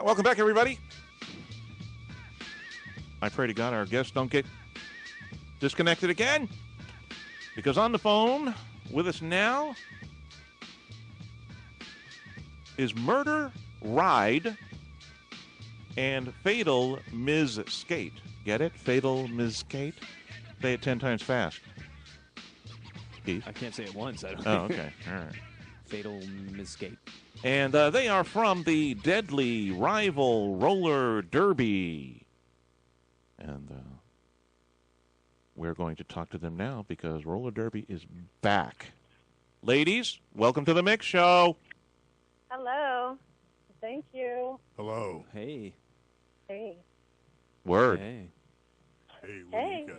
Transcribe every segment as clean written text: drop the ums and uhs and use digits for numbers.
Welcome back, everybody. I pray to God our guests don't get disconnected again, because on the phone with us now is Murder Ride and Fatal MsSkate. Get it? Fatal MsSkate? Say it 10 times fast. Keith? I can't say it once. I don't. Oh, okay. All right. Fatal MsSkate. And they are from the deadly rival roller derby. And we're going to talk to them now because roller derby is back. Ladies, welcome to the Mix Show. Hello. Thank you. Hello. Hey. Hey. Word. Hey. Hey, what do you guys?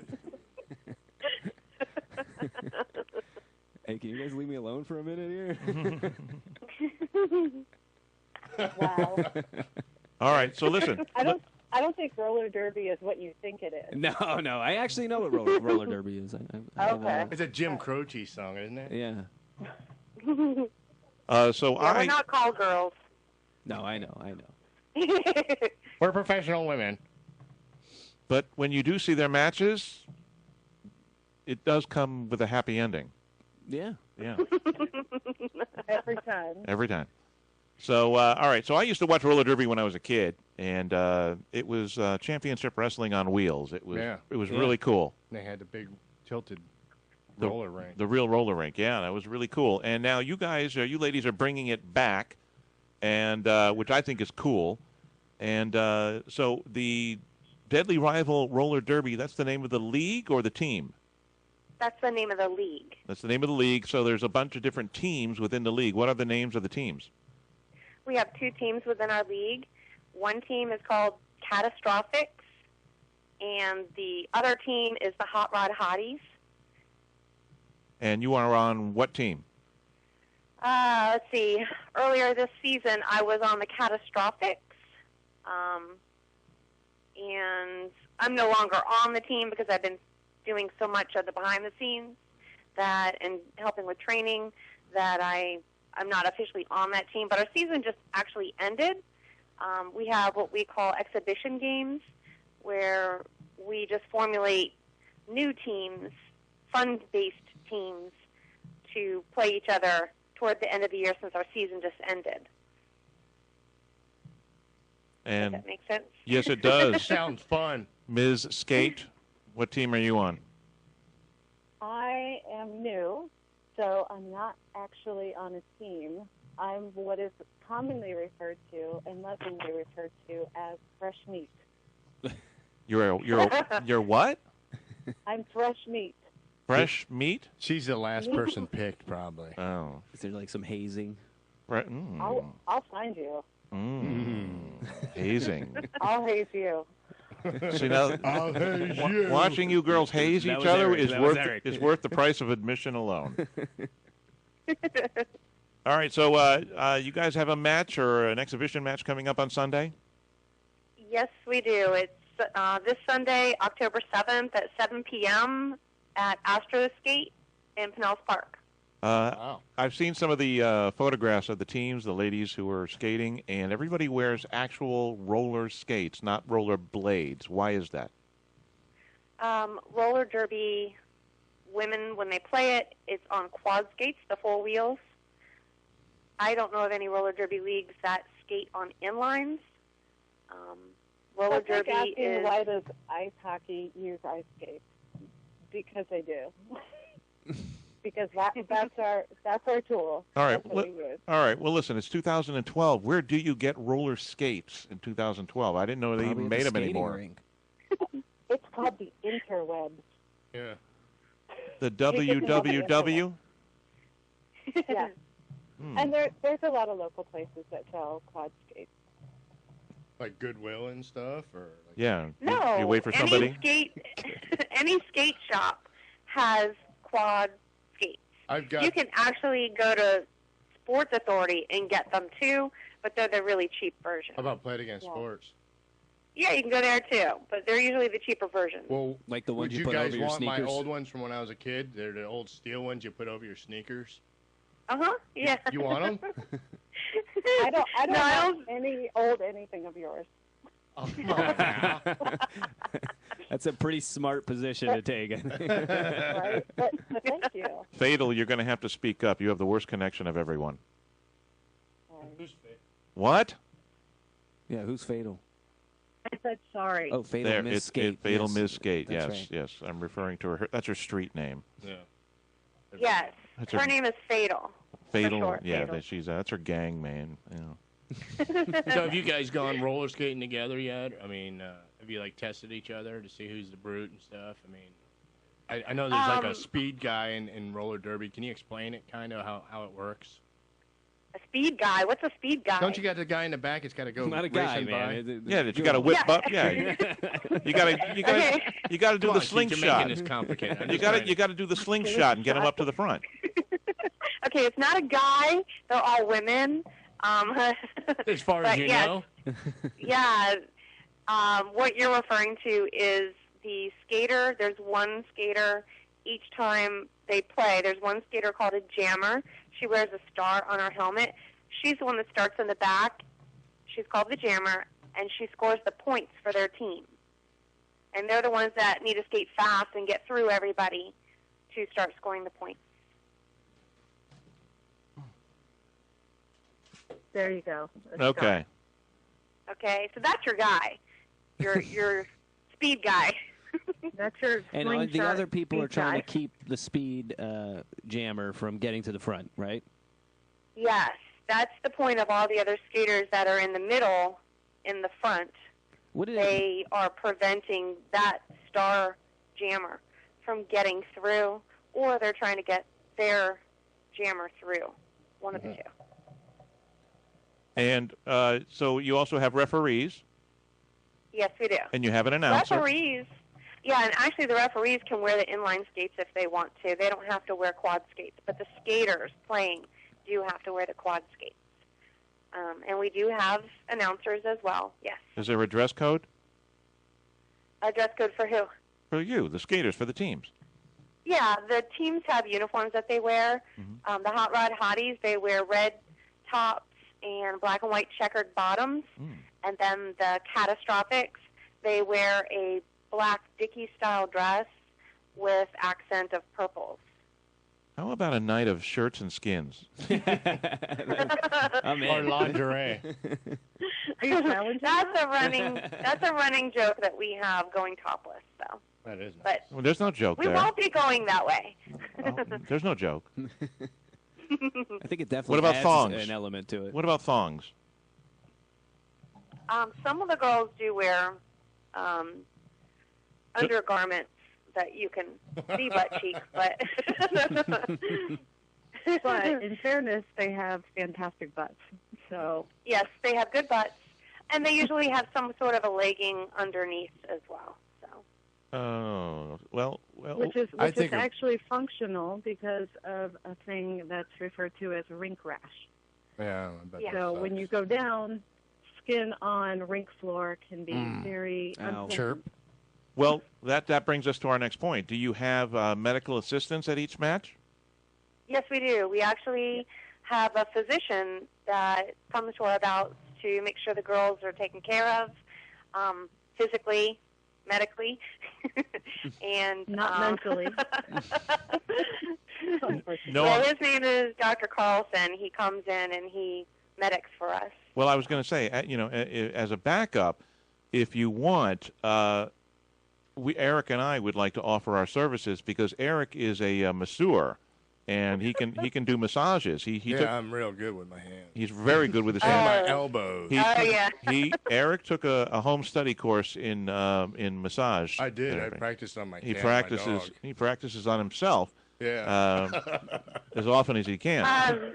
Hey, can you guys leave me alone for a minute here? Wow. All right, so listen. I don't think roller derby is what you think it is. No. I actually know what roller derby is. Okay. It's a Jim Croce song, isn't it? Yeah. We're not call girls. No, I know. We're professional women. But when you do see their matches, it does come with a happy ending. Yeah. Yeah. Every time. Every time. So, all right. So I used to watch roller derby when I was a kid, and it was championship wrestling on wheels. It was really cool. They had the big tilted roller rink. The real roller rink. Yeah, that was really cool. And now you guys, you ladies are bringing it back, and which I think is cool. And so the Deadly Rival Roller Derby, that's the name of the league or the team? That's the name of the league. That's the name of the league. So there's a bunch of different teams within the league. What are the names of the teams? We have two teams within our league. One team is called Catastrophics, and the other team is the Hot Rod Hotties. And you are on what team? Let's see. Earlier this season, I was on the Catastrophics, and I'm no longer on the team because I've been doing so much of the behind the scenes and helping with training that I'm not officially on that team. But our season just actually ended. We have what we call exhibition games, where we just formulate new teams, fund-based teams, to play each other toward the end of the year since our season just ended. And does that make sense? Yes, it does. Sounds fun. MsSkate, what team are you on? I am new, so I'm not actually on a team. I'm what is commonly referred to and lovingly referred to as fresh meat. You're what? I'm fresh meat. Fresh meat? She's the last person picked, probably. Oh. Is there like some hazing? I'll find you. Hazing. I'll haze you. See, now, I'll haze you. Watching you girls haze That each was other Eric. is worth the price of admission alone. All right, so you guys have a match or an exhibition match coming up on Sunday? Yes, we do. It's this Sunday, October 7th at 7 p.m. at MsSkate in Pinellas Park. Wow. I've seen some of the photographs of the teams, the ladies who are skating, and everybody wears actual roller skates, not roller blades. Why is that? Roller derby women, when they play it, it's on quad skates, the four wheels. I don't know of any roller derby leagues that skate on inlines. Roller derby is... Why does ice hockey use ice skates? Because they do. Because that's our tool. All right. All right. Well, listen, it's 2012. Where do you get roller skates in 2012? I didn't know they even made them anymore. It's called the interwebs. Yeah. The WWW? Yeah. And there's a lot of local places that sell quad skates. Like Goodwill and stuff, or like... Yeah. No. You wait for somebody. Any skate shop has quad skates. You can actually go to Sports Authority and get them too, but they're the really cheap version. How about Play It Against Sports? Yeah, you can go there too, but they're usually the cheaper version. Well, like the ones you put guys over your want sneakers? my old ones from when I was a kid? They're the old steel ones you put over your sneakers. Yeah. You want them? I don't No, I know any old anything of yours. Oh, come on now. That's a pretty smart position to take. Right? But thank you. Fatal, you're going to have to speak up. You have the worst connection of everyone. Who's fit? What? Yeah, who's Fatal? I said sorry. Oh, Fatal There, MsSkate. Fatal yes. MsSkate. That's Yes, right. yes. I'm referring to her. That's her street name. Yeah. Yes. That's Her name is Fatal. Fatal. short, yeah, Fatal. that's her gang name. You know. So have you guys gone roller skating together yet? I mean, have you like tested each other to see who's the brute and stuff? I mean, I know there's like a speed guy in roller derby. Can you explain it kind of how it works? A speed guy. What's a speed guy? Don't you got the guy in the back? It's got to go Not a guy, racing by? man. Yeah, that you got to whip Yeah. up. Yeah, you got to do Come the on, Keith, you're slingshot. making this complicated. I'm You just got trying to you got to do the slingshot and get them up to the front. Okay, it's not a guy. They're all women. As far as but you yes, know. Yeah. What you're referring to is the skater. There's one skater each time they play. There's one skater called a jammer. She wears a star on her helmet. She's the one that starts in the back. She's called the jammer, and she scores the points for their team. And they're the ones that need to skate fast and get through everybody to start scoring the points. There you go. Okay. Okay, so that's your guy, your speed guy. That's your And slingshot the other people are speed trying guy. to keep the speed jammer from getting to the front, right? Yes, that's the point of all the other skaters that are in the middle, in the front. What is They are preventing that star jammer from getting through, or they're trying to get their jammer through. One of the two. And so you also have referees, Yes, we do. and you have an announcer. Referees. Yeah, and actually the referees can wear the inline skates if they want to. They don't have to wear quad skates, but the skaters playing do have to wear the quad skates. And we do have announcers as well, yes. Is there a dress code A dress code for who? for you, the skaters, for the teams? Yeah, the teams have uniforms that they wear. The Hot Rod Hotties, they wear red tops and black and white checkered bottoms. And then the Catastrophics, they wear a black Dickie-style dress with accent of purples. How about a night of shirts and skins? I'm Or in. lingerie. Are you challenging That's a running joke that we have going topless, so. That is nice. But Well, there's no joke we there. won't be going that way. Oh, there's no joke. I think it definitely What about adds thongs? an element to it. What about thongs? Some of the girls do wear undergarments that you can see butt cheeks, but But in fairness, they have fantastic butts. So yes, they have good butts, and they usually have some sort of a legging underneath as well. So Oh, well, which is I think actually functional because of a thing that's referred to as rink rash. Yeah, I bet Yeah. that So sucks. when you go down, skin on rink floor can be very Ow. unpleasant. Chirp. well, that brings us to our next point. Do you have medical assistance at each match? yes, we do. We actually have a physician that comes to our bouts to make sure the girls are taken care of, physically, medically, and Not mentally. No. Well, his name is Dr. Carlson. He comes in and he medics for us. Well, I was going to say, as a backup, if you want, Eric and I would like to offer our services because Eric is a masseur, and he can do massages. I'm real good with my hands. He's very good with his And hands. my elbows. Eric took a home study course in massage. I did. I therapy. practiced on my cat, He my practices. dog. He practices on himself. Yeah. As often as he can.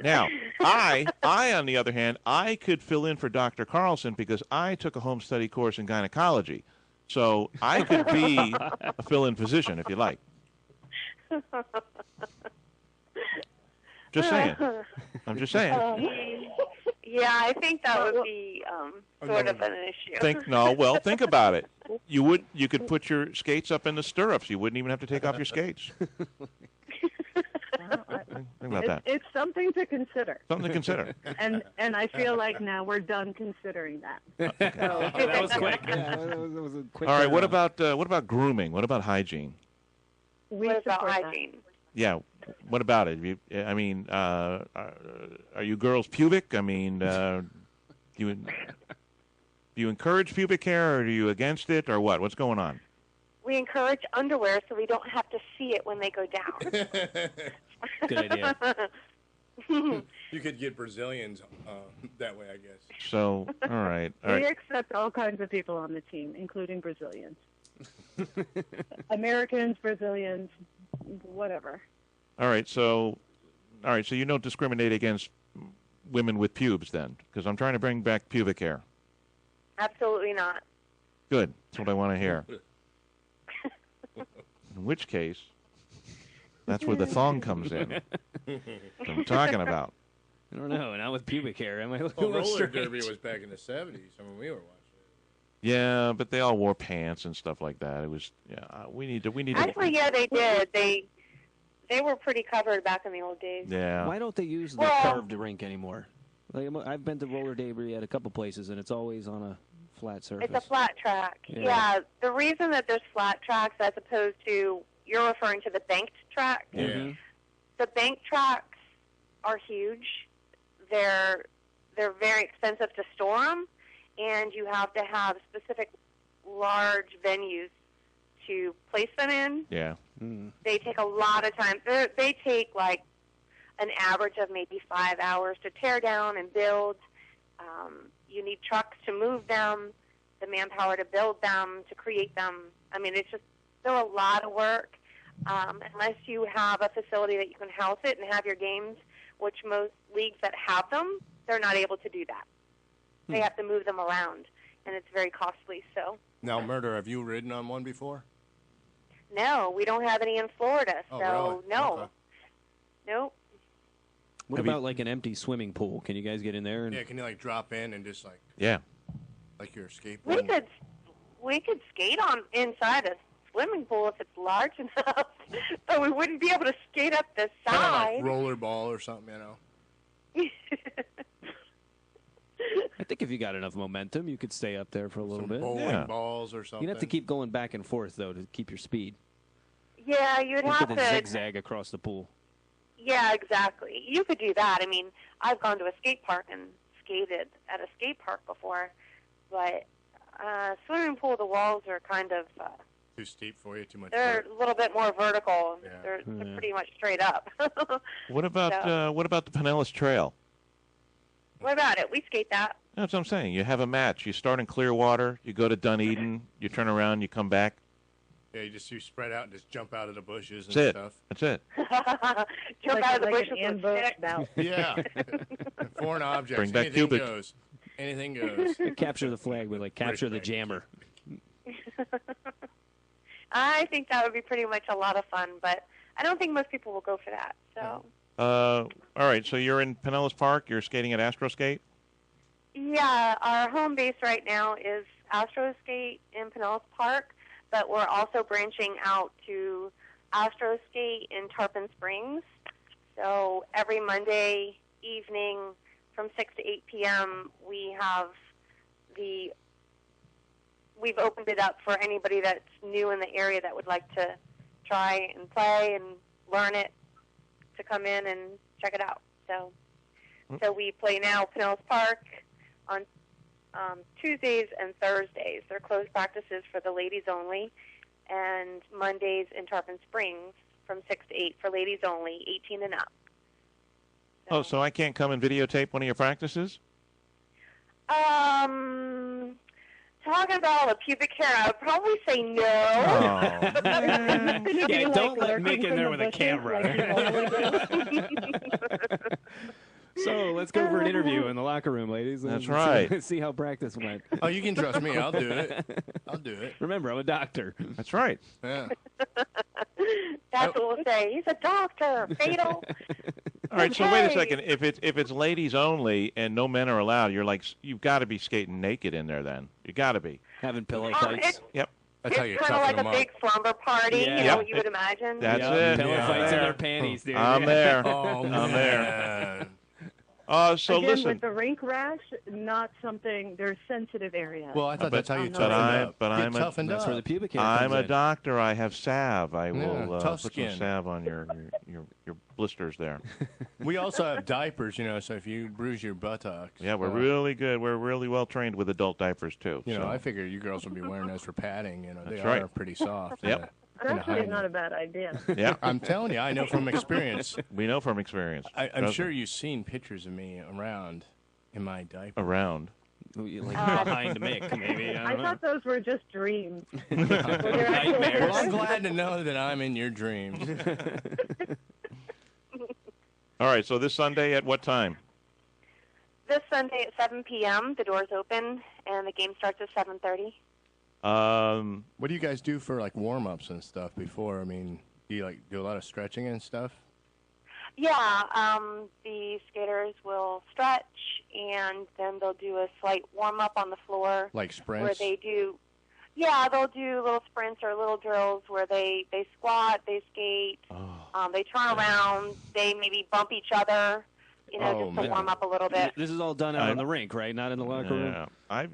Now, I, on the other hand, I could fill in for Dr. Carlson because I took a home study course in gynecology. So I could be a fill-in physician if you like. Just saying. I'm just saying. Yeah, I think that would be sort of an issue. Think about it. You could put your skates up in the stirrups. You wouldn't even have to take off your skates. Think about that. It's something to consider. Something to consider. And I feel like now we're done considering that. Oh, that was quick. Yeah, that was a quick. All right. What turnaround. about grooming? What about hygiene? We What about support that. hygiene? Yeah. What about it? I mean, are you girls pubic? I mean, do you encourage pubic hair, or are you against it, or what? What's going on? We encourage underwear so we don't have to see it when they go down. Good idea. You could get Brazilians that way, I guess. So, all right. We accept all kinds of people on the team, including Brazilians. Americans, Brazilians, whatever. All right. So you don't discriminate against women with pubes, then, because I'm trying to bring back pubic hair. Absolutely not. Good. That's what I want to hear. In which case, that's where the thong comes in. That's what I'm talking about. I don't know. Not with pubic hair. Am I looking Well, a little roller strange? derby was back in the 70s. I mean, we were watching it. Yeah, but they all wore pants and stuff like that. It was we need to. Actually, yeah, they did. They were pretty covered back in the old days. Yeah. Why don't they use the Well- curved rink anymore? Like, I've been to roller derby at a couple places, and it's always on a flat surface. It's a flat track. Yeah. Yeah. The reason that there's flat tracks as opposed to, you're referring to the banked track. Yeah. Mhm. The bank tracks are huge. They're very expensive to store them, and you have to have specific large venues to place them in. Yeah. Mm. They take a lot of time. They take like an average of maybe 5 hours to tear down and build. You need trucks to move them, the manpower to build them, to create them. I mean, it's just still a lot of work. Unless you have a facility that you can house it and have your games, which most leagues that have them, they're not able to do that. They have to move them around, and it's very costly. So, Now, Murder, have you ridden on one before? no, we don't have any in Florida. Oh, So, really? no. Okay. Nope. What Have you- about like an empty swimming pool? Can you guys get in there? And Yeah, can you, like, drop in and just, Yeah. like your We skateboard? could skate on inside a swimming pool if it's large enough, but we wouldn't be able to skate up the Kind of side. like roller ball or something, you know? I think if you got enough momentum, you could stay up there for a little Some bit. bowling Yeah. balls or something. You'd have to keep going back and forth though to keep your speed. Yeah, you'd You have could to. zigzag across the pool. Yeah, exactly. You could do that. I mean, I've gone to a skate park and skated at a skate park before, but swimming pool, the walls are kind of Too steep for you, too much they're work. a little bit more vertical. Yeah. They're Yeah. pretty much straight up. What about the Pinellas Trail? What about it? We skate that. That's what I'm saying. You have a match. You start in Clearwater. You go to Dunedin. You turn around. You come back. Yeah, you spread out and just jump out of the bushes and That's it. stuff. That's it. Jump out of the like bushes an with ambush sticks. bout. Yeah. Foreign objects. Bring back Anything cubic. goes. Anything goes. Capture the flag with like capture the Right. jammer. I think that would be pretty much a lot of fun, but I don't think most people will go for that. So, All right. So you're in Pinellas Park. You're skating at Astroskate. yeah, our home base right now is AstroSkate in Pinellas Park, but we're also branching out to AstroSkate in Tarpon Springs. So every Monday evening from 6 to 8 p.m., we've opened it up for anybody that's new in the area that would like to try and play and learn it to come in and check it out. So we play now Pinellas Park on Tuesdays and Thursdays. They're closed practices for the ladies only, and Mondays in Tarpon Springs from 6 to 8 for ladies only, 18 and up. Oh, so I can't come and videotape one of your practices? Talking about all the pubic hair, I would probably say no. Oh. Yeah, Like don't let Mick lurking in there the with a bushes camera. like you normally do. So let's go for an interview in the locker room, ladies. That's Let's right. See how practice went. Oh, you can trust me. I'll do it. I'll do it. Remember, I'm a doctor. That's right. Yeah. That's what we'll say. He's a doctor. Fatal. All right. So wait a Okay. second. If it's ladies only and no men are allowed, you've got to be skating naked in there. Then you got to be. Having pillow Um, fights. it's, Yep. That's how you It's kind of toughen like them a up. big slumber party, Yeah. you know, Yep. what you would imagine. That's Yeah, it. Pillow Yeah. fights in There. their panties, dude. I'm Yeah. there. Oh, I'm there. man. So Again, listen. with the rink rash, not something. There's sensitive areas. Well, I thought that's how you but toughened I- up. but Get I'm a- toughened That's up. where the pubic hair I'm comes a in. doctor. I have salve. I will tough put skin. some salve on your blisters there. We also have diapers, so if you bruise your buttocks. Yeah, we're really good. We're really well trained with adult diapers too. You know, so. I figure you girls will be wearing those for padding. They That's are right. pretty soft. Yep. Actually, not a bad idea. Yeah, I'm telling you, I know from experience. we know from experience. I'm Trust sure me. you've seen pictures of me around in my diaper. Around. Like behind Mick, maybe. I I don't thought those were just dreams. know. Nightmares. Well, I'm glad to know that I'm in your dreams. All right. So this Sunday at what time? This Sunday at 7 p.m., the doors open, and the game starts at 7:30. What do you guys do for like warm-ups and stuff before? I mean, do you like do a lot of stretching and stuff? Yeah, the skaters will stretch, and then they'll do a slight warm-up on the floor. Like sprints? Where they do, they'll do little sprints or little drills where they squat, they skate, they turn around, they maybe bump each other, just to man. warm up a little bit. This is all done out on the rink, right? Not in the locker room? Yeah,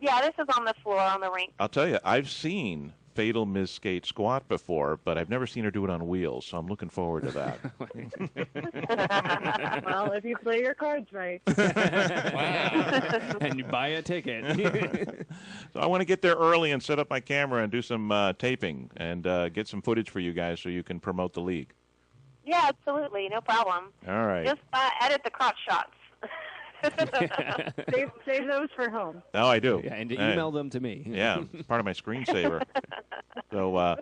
Yeah, this is on the floor on the rink. I'll tell you, I've seen Fatal MsSkate squat before, but I've never seen her do it on wheels, so I'm looking forward to that. Well, if you play your cards right. And you buy a ticket. So I want to get there early and set up my camera and do some taping and get some footage for you guys so you can promote the league. Yeah, absolutely, no problem. All right. Just edit the crotch shots. Save those for home. Oh, I do. Yeah, and Hey. email them to me. Yeah, it's part of my screensaver. So,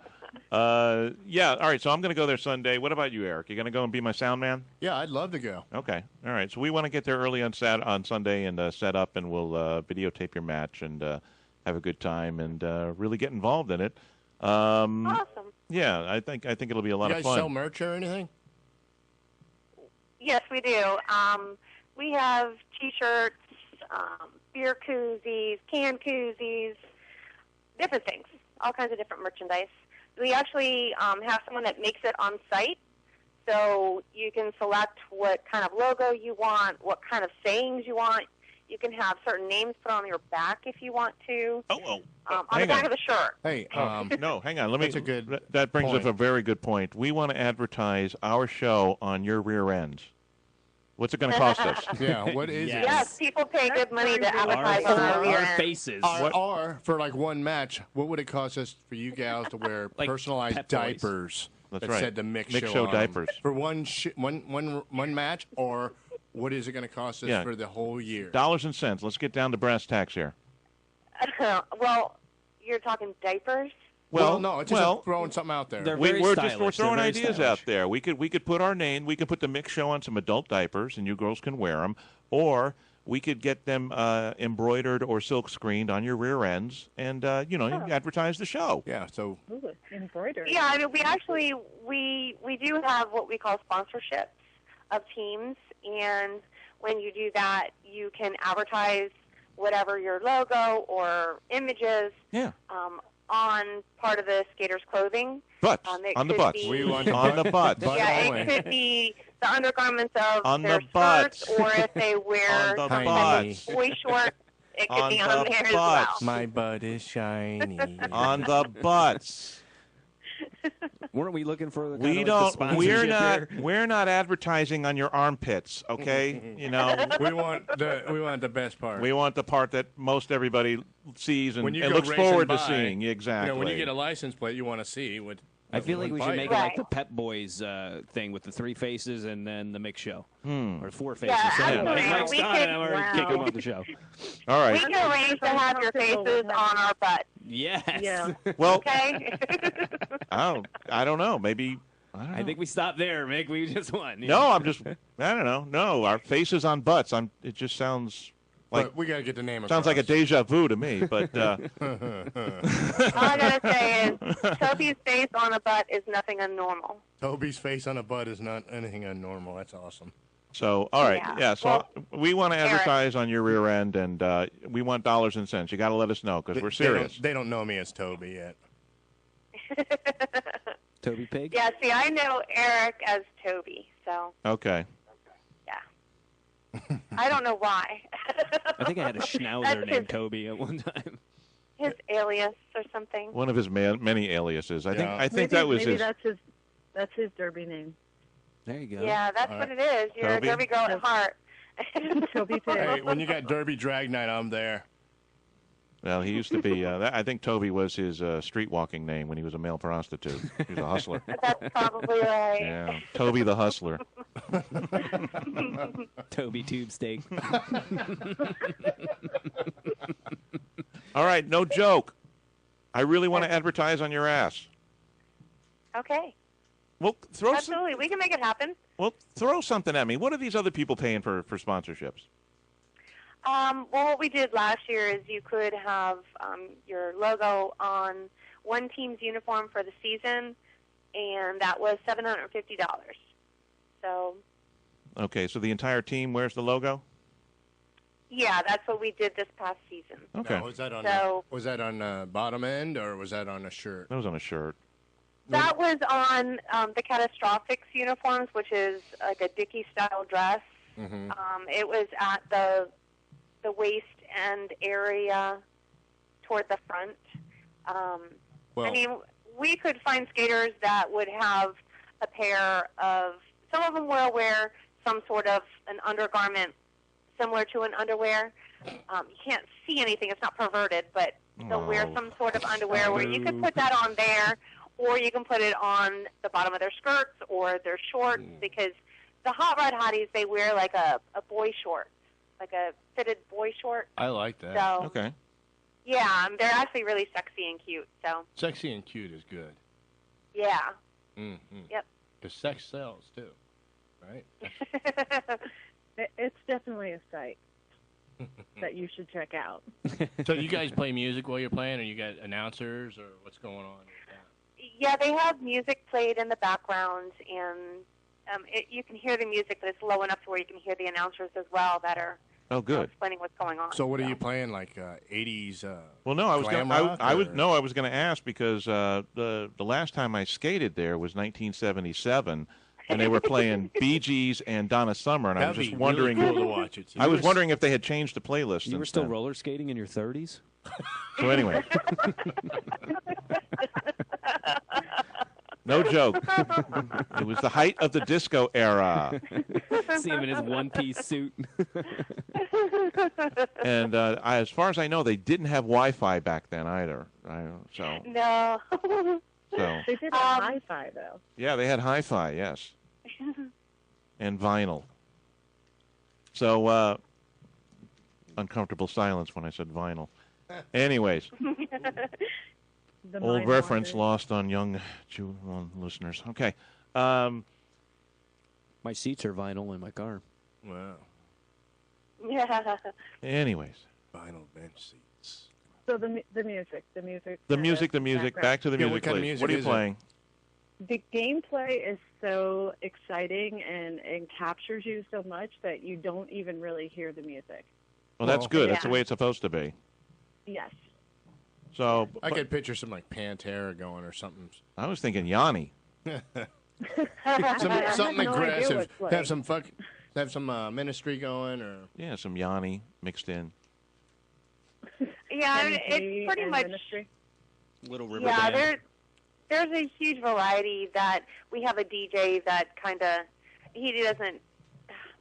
yeah, all right, so I'm going to go there Sunday. What about you, Eric? You going to go and be my sound man? Yeah, I'd love to go. Okay, all right. So we want to get there early on Sunday and set up, and we'll videotape your match and have a good time and really get involved in it. Awesome. Yeah, I think it'll be a lot You of guys fun. sell merch or anything? Yes, we do. We have T-shirts, beer koozies, can koozies, different things, all kinds of different merchandise. We actually have someone that makes it on site, so you can select what kind of logo you want, what kind of sayings you want. You can have certain names put on your back if you want to. On on the back of the shirt. Hey, no, hang on. Let me. That's a good That brings point. up a very good point. We want to advertise our show on your rear ends. What's it going to cost us? yeah, what is Yes. it? Yes, people pay good money to Our- advertise on our rear Our end. faces. Or for like one match, what would it cost us for you gals to wear Like personalized Pep Boys. diapers That's that right. said the Mick Mick Show Show on 'em? diapers. For one match, or what is it going to cost us Yeah. for the whole year? Dollars and cents. Let's get down to brass tacks here. Well, you're talking diapers? Well, no, it's just throwing something out there. They're we're very just we're stylish. throwing They're very ideas stylish. out there. We could put our name. We could put the Mick Show on some adult diapers, and you girls can wear them. Or we could get them embroidered or silk screened on your rear ends, and you advertise the show. Yeah, so Ooh, embroidery. Yeah, I mean, we actually we do have what we call sponsorships of teams, and when you do that, you can advertise whatever your logo or images Yeah. on part of the skater's clothing. Butts It on the could butts. be- We want on the butts. Butt Yeah, only. it could be the undergarments of On their the butts. skirts, or if they wear On the some butts. type of boy shorts, it could On be the on there as well. butts. my butt is shiny. On the butts. Weren't we looking for the kind We of, don't. like, the We're sponsorship not. here? We're not advertising on your armpits. Okay. we want the best part. We want the part that most everybody sees and, When you and go looks racing forward to by, seeing. Exactly. when you get a license plate, you want to see what. I feel like we should make it Right. like the Pep Boys thing with the 3 faces and then the Mick Show. Or 4 faces. Yeah, So absolutely. Mike's We gone, could- and I'm already kicking him off the show. All We right. can arrange to have your faces on our butts, Yes. Yeah. Well, okay? I don't know. Maybe. I don't know. I think we stopped there, Mick. We just won. No, I'm just. I don't know. No, our faces on butts. It just sounds like But we got to get the name. sounds like a across. deja vu to me. But All I gotta say is Toby's face on a butt is nothing abnormal. Toby's face on a butt is not anything abnormal. That's awesome. so all right. Yeah. Yeah. So Well, we want to Eric. advertise on your rear end, and we want dollars and cents. You got to let us know because we're serious. They don't know me as Toby yet. Toby Pig? Yeah, see, I know Eric as Toby, so Okay. yeah. I don't know why. I think I had a schnauzer That's named Toby at one time. his alias or something. One of his many aliases. I think Yeah. that was maybe his. that's his derby name. There you go. Yeah, that's what it is. You're Toby? a Derby girl at heart. Toby Pig. Hey, when you got Derby Drag Night, I'm there. Well, he used to be. I think Toby was his street walking name when he was a male prostitute. He was a hustler. That's probably right. Yeah, Toby the hustler. Toby Tube Steak. All right, no joke. I really want to advertise on your ass. Okay. Well, Absolutely. We can make it happen. throw something at me. What are these other people paying for sponsorships? Well, what we did last year is you could have your logo on one team's uniform for the season, and that was $750. So. Okay, so the entire team wears the logo? Yeah, that's what we did this past season. Okay. Now, was that on So- was that on bottom end or was that on a shirt? That was on a shirt. That was on the Catastrophics uniforms, which is like a Dickie-style dress. Mm-hmm. It was at the waist end area toward the front. Well, I mean, we could find skaters that would have a pair of, some of them will wear some sort of an undergarment similar to an underwear. You can't see anything, it's not perverted, but they'll wear some sort of underwear where you could put that on there, or you can put it on the bottom of their skirts or their shorts, because the Hot Rod Hotties, they wear like a boy short, like a fitted boy short. I like that. So, Okay. yeah, they're actually really sexy and cute. So, Sexy and cute is good. yeah. Mm-hmm. Yep. Because sex sells too, right? It's definitely a site that you should check out. So you guys play music while you're playing, or you got announcers, or what's going on with that? Yeah, they have music played in the background, and you can hear the music, but it's low enough to where you can hear the announcers as well that are Oh, good. explaining what's going on. So what are you playing? Like 80s? Well, no, I was glam gonna, rock, I was or- no, I was going to ask because the last time I skated there was 1977, and they were playing Bee Gees and Donna Summer, and I was That'd just be wondering. really cool to watch it. I was wondering if they had changed the playlist. You were since still then. roller skating in your 30s? So anyway, no joke. It was the height of the disco era, See him in his one-piece suit. and as far as I know, they didn't have Wi-Fi back then either. So No. They did have hi-fi, though. yeah, they had Hi-Fi, yes, and vinyl. So uncomfortable silence when I said vinyl. Anyways, The old Mind reference Wanders. lost on young listeners. Okay. My seats are vinyl in my car. Wow. Yeah. Anyways, Vinyl bench seats. So the music. the music. background. Back to the Yeah, music, what kind of please. music What are you is it? playing? The gameplay is so exciting and captures you so much that you don't even really hear the music. Well, that's Well, good. That's the Yeah. way it's supposed to be. Yes. So I could picture some like Pantera going or something. I was thinking Yanni. Something no idea aggressive. what's playing. Have some ministry going, or Yeah, some Yanni mixed in. Yeah, I mean, Ministry it's pretty and much. Ministry. Little river Yeah, band. there's a huge variety that we have a DJ that kind of, he doesn't,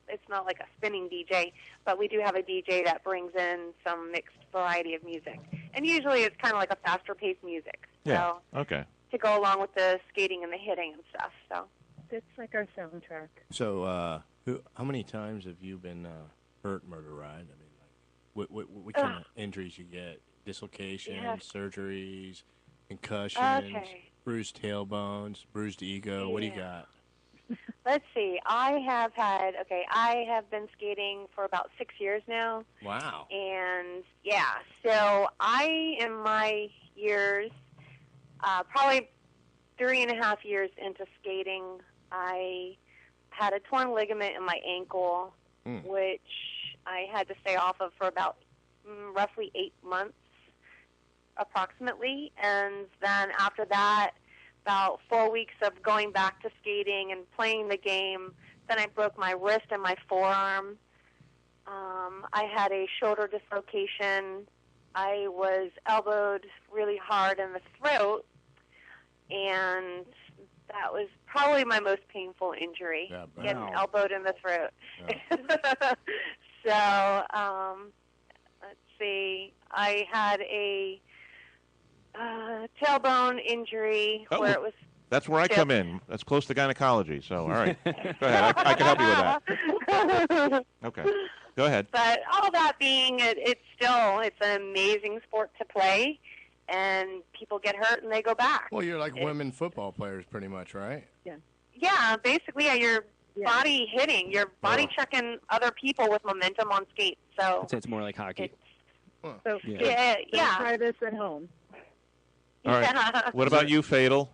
it's not like a spinning DJ, but we do have a DJ that brings in some mixed variety of music. And usually it's kind of like a faster paced music. Yeah. So, Okay. to go along with the skating and the hitting and stuff. So, It's like our soundtrack. so. How many times have you been hurt, murder ride? I mean, like, what kind of injuries you get? Dislocations, Yeah. surgeries, concussions, Okay. bruised tailbones, bruised ego. What do you Yeah. got? let's see. I have been skating for about 6 years now. Wow. And yeah, so in my years, probably 3.5 years into skating, I had a torn ligament in my ankle, which I had to stay off of for about roughly 8 months. approximately, and then after that, about 4 weeks of going back to skating and playing the game. Then I broke my wrist and my forearm. I had a shoulder dislocation. I was elbowed really hard in the throat, and that was probably my most painful injury, getting elbowed in the throat. Yeah. So, let's see. I had a tailbone injury where it was... That's where I come in. That's close to gynecology. So, all right. Go ahead. I can help you with that. Okay. Go ahead. But all that being, it's an amazing sport to play, and people get hurt and they go back. Well, you're like women football players pretty much, right? Yeah, basically, your body hitting, your body checking other people with momentum on skates. So I'd say it's more like hockey. So yeah. try this at home. All right. What about you, Fatal?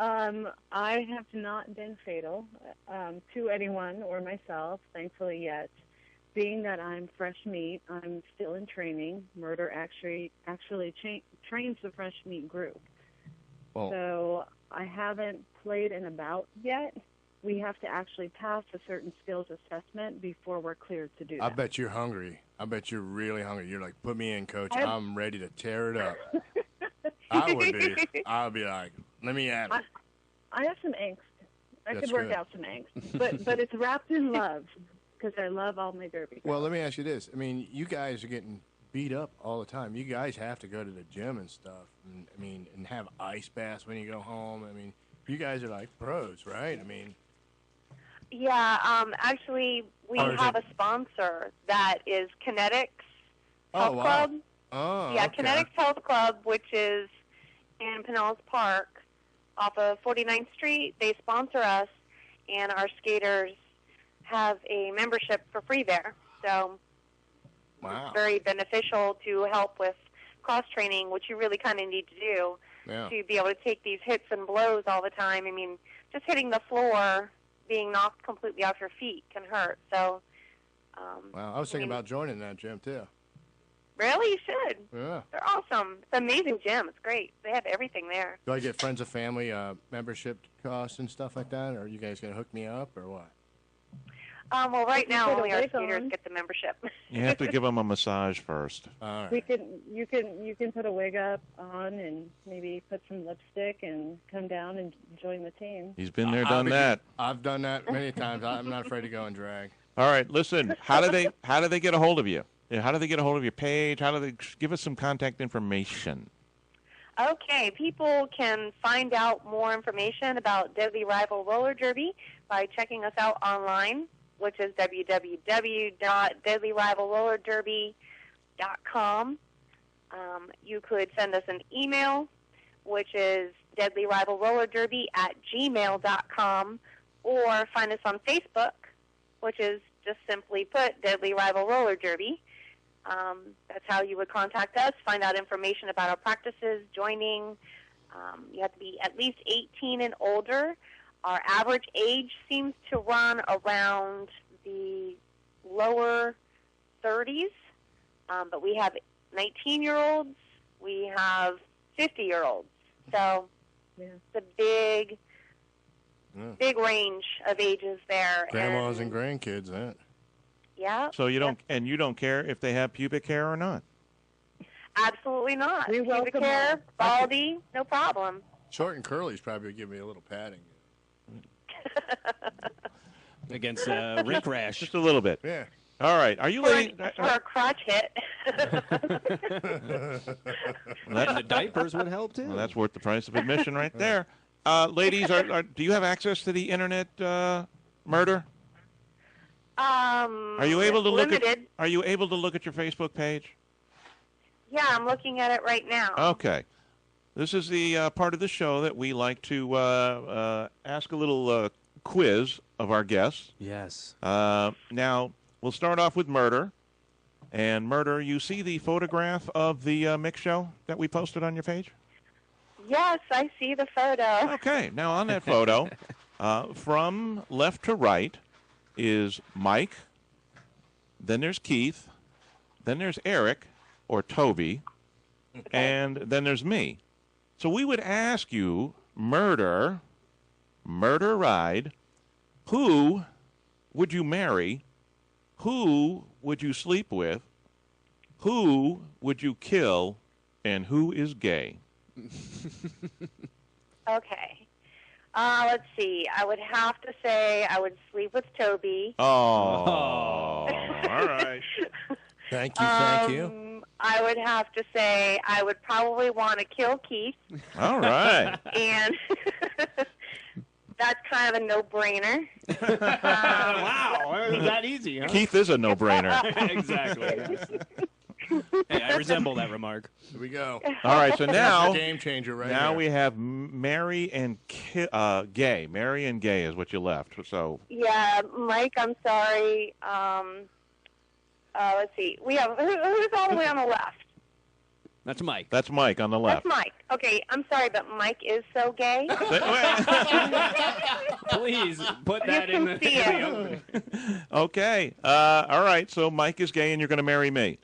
I have not been fatal to anyone or myself, thankfully, yet. Being that I'm fresh meat, I'm still in training. Murder actually trains the fresh meat group. Well, So I haven't played in a bout yet. We have to actually pass a certain skills assessment before we're cleared to do that. I bet you're hungry. I bet you're really hungry. You're like, put me in, coach. I'm ready to tear it up. I would be. I would be like, let me at it. I have some angst. I That's could work good. out some angst, but it's wrapped in love because I love all my derby. Well, let me ask you this. I mean, you guys are getting beat up all the time. You guys have to go to the gym and stuff. And have ice baths when you go home. I mean, you guys are like pros, right? I mean, Yeah, actually, we Or is have it- a sponsor that is Kinetics Health wow. Club. Oh, Yeah, okay. Kinetics Health Club, which is in Pinellas Park off of 49th Street. They sponsor us, and our skaters have a membership for free there. So Wow. it's very beneficial to help with cross training, which you really kind of need to do Yeah. to be able to take these hits and blows all the time. I mean, just hitting the floor, being knocked completely off your feet can hurt. So, Wow. I was thinking about joining that gym too. really, you should. Yeah. They're awesome. It's an amazing gym. It's great. They have everything there. Do I get friends and family membership costs and stuff like that, or are you guys gonna hook me up, or what? Well, right You now put a only our wig skaters on. get the membership. You have to give them a massage first. All right. You can put a wig up on and maybe put some lipstick and come down and join the team. He's been there, done that. I've done that many times. I'm not afraid to go and drag. All right, listen. How do they get a hold of you? How do they get a hold of your page? How do they give us some contact information? Okay, people can find out more information about Deadly Rival Roller Derby by checking us out online, which is www.deadlyrivalrollerderby.com. You could send us an email, which is deadlyrivalrollerderby@gmail.com, or find us on Facebook, which is just simply put Deadly Rival Roller Derby. That's how you would contact us, find out information about our practices, joining. You have to be at least 18 and older. Our average age seems to run around the lower 30s, but we have 19-year-olds, we have 50-year-olds. So it's a big range of ages there. Grandmas and grandkids, that. Yeah. So you don't care if they have pubic hair or not. Absolutely not. We Pubic welcome hair, baldy, no problem. Short and curly's probably would give me a little padding. Against rink rash. Just a little bit. Yeah. All right. Are you ladies? For a crotch hit. And the diapers would help too. Well, that's worth the price of admission right there. Ladies, do you have access to the internet, Murder? Are you able to limited. Are you able to look at your Facebook page? Yeah, I'm looking at it right now. Okay. This is the part of the show that we like to ask a little quiz of our guests. Yes. Now, we'll start off with Murder. And Murder, you see the photograph of the mix show that we posted on your page? Yes, I see the photo. Okay. Now, on that photo, from left to right is Mike. Then there's Keith. Then there's Eric, or Toby. and then there's me. So we would ask you, murder ride, who would you marry? Who would you sleep with? Who would you kill? And who is gay? Okay. Let's see. I would have to say I would sleep with Toby. Oh, all right. Thank you. I would have to say I would probably want to kill Keith. All right. And that's kind of a no-brainer. Wow, it was that easy, huh? Keith is a no-brainer. Exactly. Hey, I resemble that remark. Here we go. All right, so now Game changer right now here. we have Mary and Gay. Mary and Gay is what you left. So Yeah, Mike, I'm sorry. Let's see. We have who's all the way on the left? That's Mike. that's Mike on the left. That's Mike. Okay, I'm sorry, but Mike is so gay. Please put that You in can the see it. opening. Okay. All right. So Mike is gay, and you're going to marry me.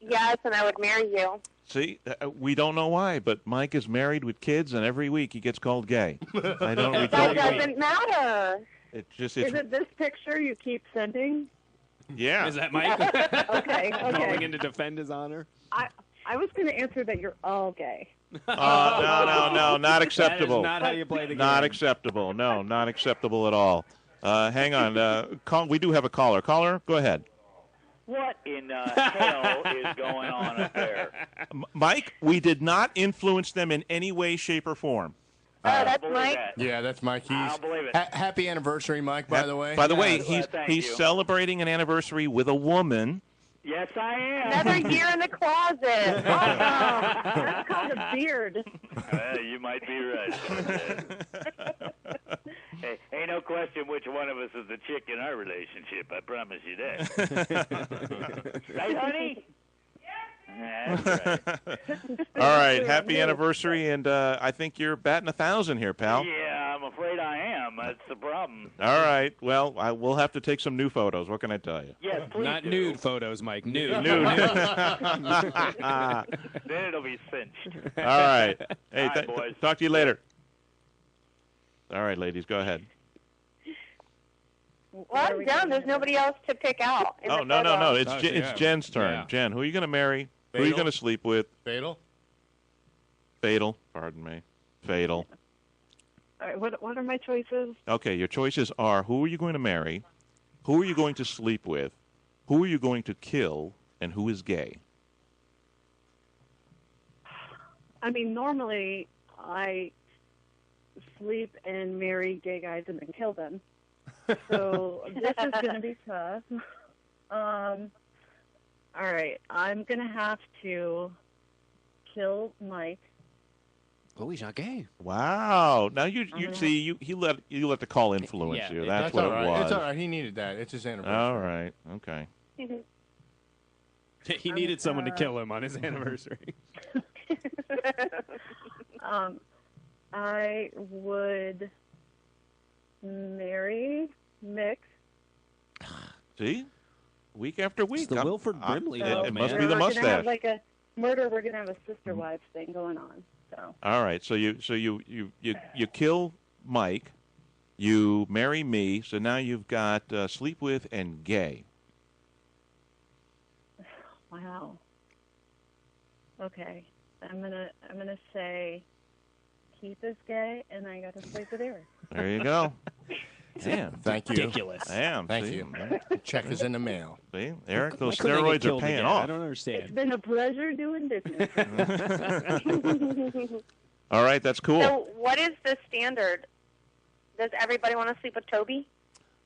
Yes, and I would marry you. See, we don't know why, but Mike is married with kids, and every week he gets called gay. I don't. We That don't. doesn't matter. It's just. Is It's, it this picture you keep sending? yeah. Is that Mike? Okay, Calling okay. in to defend his honor? I was going to answer that you're all gay. No, not acceptable. That is not how you play the game. Not acceptable. No, not acceptable at all. Hang on. We do have a caller. Caller, go ahead. What in hell is going on up there? Mike, we did not influence them in any way, shape, or form. That's believe Mike. that. Yeah, that's Mike. I don't believe it. Happy anniversary, Mike, by the way. By the way, Yeah, thank he's you. celebrating an anniversary with a woman. Yes, I am. Another year in the closet. Awesome. That's called a beard. You might be right. Hey, ain't no question which one of us is the chick in our relationship. I promise you that. Right, honey? Yes. That's right. All right, happy anniversary, and I think you're batting 1,000 here, pal. Yeah, I'm afraid I am. That's the problem. All right, well, we'll have to take some new photos. What can I tell you? Yes, please Not do. nude photos, Mike. Nude. New. Then it'll be cinched. All right. Hey, All right, boys. talk to you later. All right, ladies, go ahead. Well, I'm done. There's nobody else to pick out. In Oh, the no. photo. It's Oh, it's yeah. Jen's turn. Yeah. Jen, who are you going to marry? Who are you Fatal. going to sleep with? Fatal? Fatal. Pardon me. Fatal. All right, what are my choices? Okay, your choices are who are you going to marry? Who are you going to sleep with? Who are you going to kill? And who is gay? I mean, normally I sleep and marry gay guys and then kill them. So this is going to be tough. All right, I'm going to have to kill Mike. Oh, he's not gay. Wow. Now you see you let the call influence Yeah, you. that's That's what all it right. was. It's all right. He needed that. It's his anniversary. All right. Okay. He needed someone to kill him on his anniversary. I would marry Mick. See? Week after week. It's the Wilford Brimley, it though, must man. be the We're gonna mustache. have like a murder. We're gonna have a sister wives thing going on. So All right. So you kill Mike, you marry me. So now you've got sleep with and gay. wow. Okay, I'm gonna say Keith is gay, and I got to sleep with Eric. There you go. Damn. Thank you. Ridiculous. Damn. Thank see? you. Check is in the mail. See, Eric, those Why couldn't they get steroids are killed paying again? off. I don't It's understand. been a pleasure doing business. All right, that's cool. So what is the standard? Does everybody want to sleep with Toby?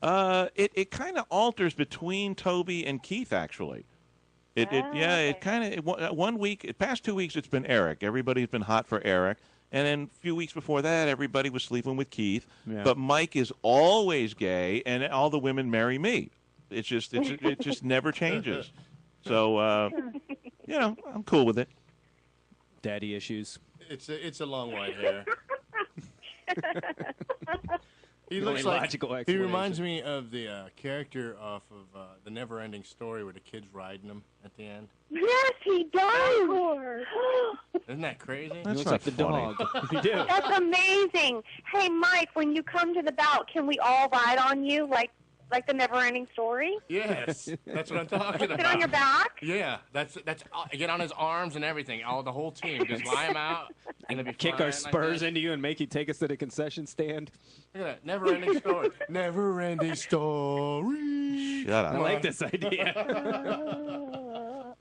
It kind of alters between Toby and Keith, actually. It okay. kind of 1 week, past 2 weeks, it's been Eric. Everybody's been hot for Eric. And then a few weeks before that, everybody was sleeping with Keith. Yeah. But Mike is always gay, and all the women marry me. It just never changes. So I'm cool with it. Daddy issues. It's a long white hair. He The looks only like logical he explanation. reminds me of the character off of the Never-Ending Story, where the kid's riding him at the end. Yes, he does. Isn't that crazy? He That's looks not like the funny. dog. You do. That's amazing. Hey, Mike, when you come to the bout, can we all ride on you like the Never-Ending Story? Yes, that's what I'm talking about. Sit on your back? Yeah, that's get on his arms and everything. The whole team just lie him out and they'll be Kick flying our spurs like into you and make you take us to the concession stand. that. Look at that, Never-Ending Story. Never-Ending Story. Shut I up. like this idea.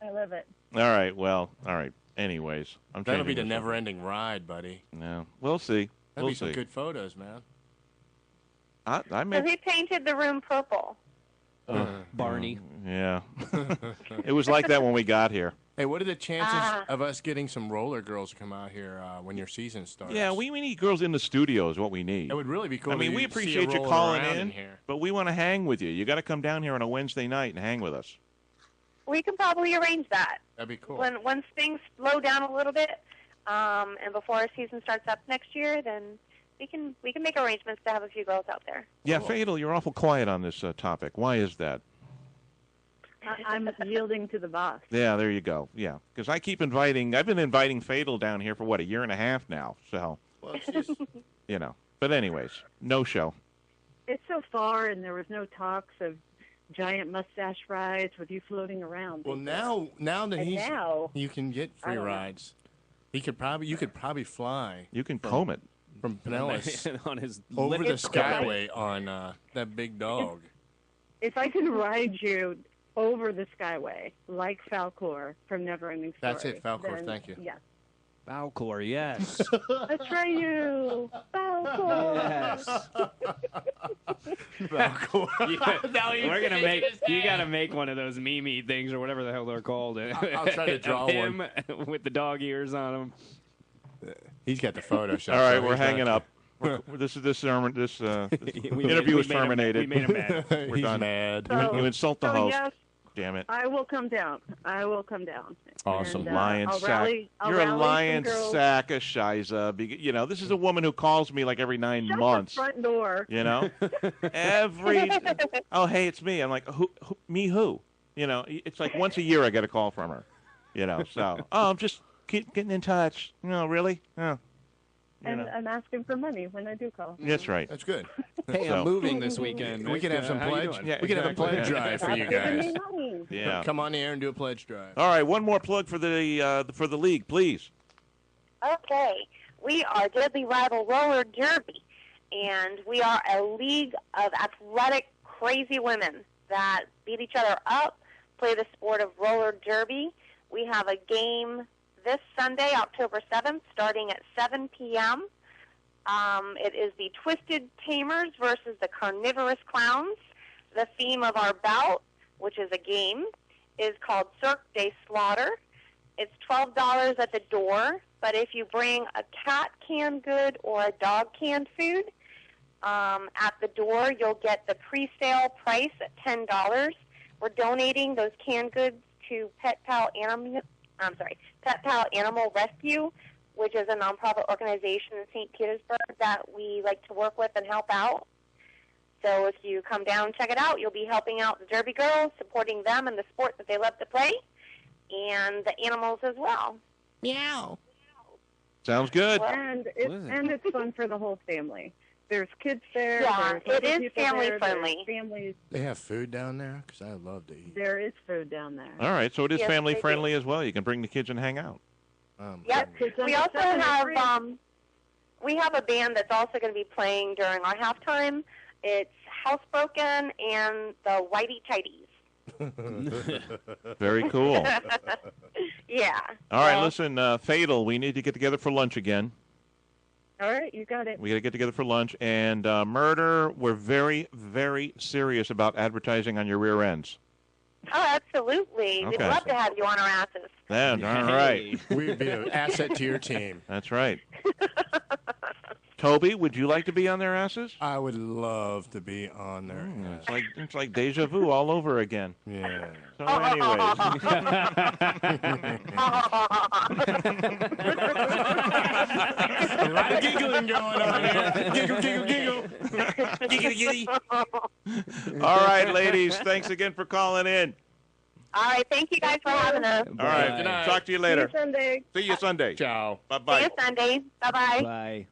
I love it. All right. Well. All right. Anyways, I'm That'll changing be the this. Never-Ending Ride, buddy. No, we'll see. That'll We'll be some see. good photos, man. I So may. he painted the room purple. Barney. Yeah. It was like that when we got here. Hey, what are the chances of us getting some roller girls to come out here when your season starts? Yeah, we need girls in the studio is what we need. It would really be cool. I mean, to we see appreciate you rolling calling around in, here. but we want to hang with you. You got to come down here on a Wednesday night and hang with us. We can probably arrange that. That'd be cool. Once things slow down a little bit, and before our season starts up next year, then we can make arrangements to have a few girls out there. Yeah, Cool. Fatal, you're awful quiet on this topic. Why is that? I'm yielding to the boss. Yeah, there you go. Yeah, because I've been inviting Fatal down here for, what, a year and a half now. So, Well, it's just, you know. But anyways, no show. It's so far, and there was no talks of giant mustache rides with you floating around. well, now that And he's now, you can get free I don't know. rides. You could probably fly You can comb it. from Pinellas on his over lip. the Skyway on that big dog. if I can ride you over the Skyway like Falcor from Neverending Story. That's it, Falcor, then, thank you. Yes. Falcor, yes. Let's try you, Falcor. Yes. Falcor. We're gonna make. You gotta make one of those meme things or whatever the hell they're called. I'll try to draw Of him with the dog ears on him. He's got the Photoshop. All right, so we're he's not- hanging up. This interview is We made him terminated. mad. We're He's done. mad. You insult the host. Yes, Damn it. I will come down. I will come down. Awesome. And, Lion I'll sack. rally- I'll You're a rally some lion girls. sack of shiza. You know, this is a woman who calls me like every 9 Shut months. the front door. You know, oh, hey, it's me. I'm like, who me? Who? You know, it's like once a year I get a call from her. You know, so I'm just getting in touch. No, really? Oh, you And know. I'm asking for money when I do call. That's right. That's good. Hey, So- I'm moving this weekend. We can have some How you pledge. doing? Yeah, we can have a exactly. pledge drive for you Giving me guys. money. Yeah. Come on the air and do a pledge drive. All right, one more plug for the league, please. Okay, we are Deadly Rival Roller Derby, and we are a league of athletic, crazy women that beat each other up, play the sport of roller derby. We have a game this Sunday, October 7th, starting at 7 p.m. It is the Twisted Tamers versus the Carnivorous Clowns. The theme of our bout, which is a game, is called Cirque de Slaughter. It's $12 at the door, but if you bring a cat canned good or a dog canned food, at the door you'll get the pre-sale price at $10. We're donating those canned goods to Pet Pal Animal Rescue, which is a nonprofit organization in St. Petersburg that we like to work with and help out. So if you come down and check it out, you'll be helping out the Derby girls, supporting them in the sport that they love to play, and the animals as well. Meow. Sounds good. And it's fun for the whole family. There's kids there. Yeah, there's it other is people family there, friendly. There's families. They have food down there? Because I love to eat. There is food down there. All right, so it is Yes, family they friendly as well. You can bring the kids and hang out. Yep. Kids We under also 7 are have free. we have a band that's also going to be playing during our halftime. It's Housebroken and the Whitey Tighties. Very cool. Yeah. All right, So- listen, Fatal, we need to get together for lunch again. All right, you got it. We got to get together for lunch. And Murder, we're very, very serious about advertising on your rear ends. Oh, absolutely. We'd Okay. love to have you on our asses. Yeah, all right. We'd be an asset to your team. That's right. Toby, would you like to be on their asses? I would love to be on there. It's like deja vu all over again. Yeah. So anyways, A lot of giggling going on here. Giggle, giggle, giggle. Giggity, giggity. All right, ladies. Thanks again for calling in. All right. Thank you guys for having us. All right. Good night. Talk to you later. See you Sunday. See you Sunday. Ciao. Bye-bye. See you Sunday. Bye-bye. Bye.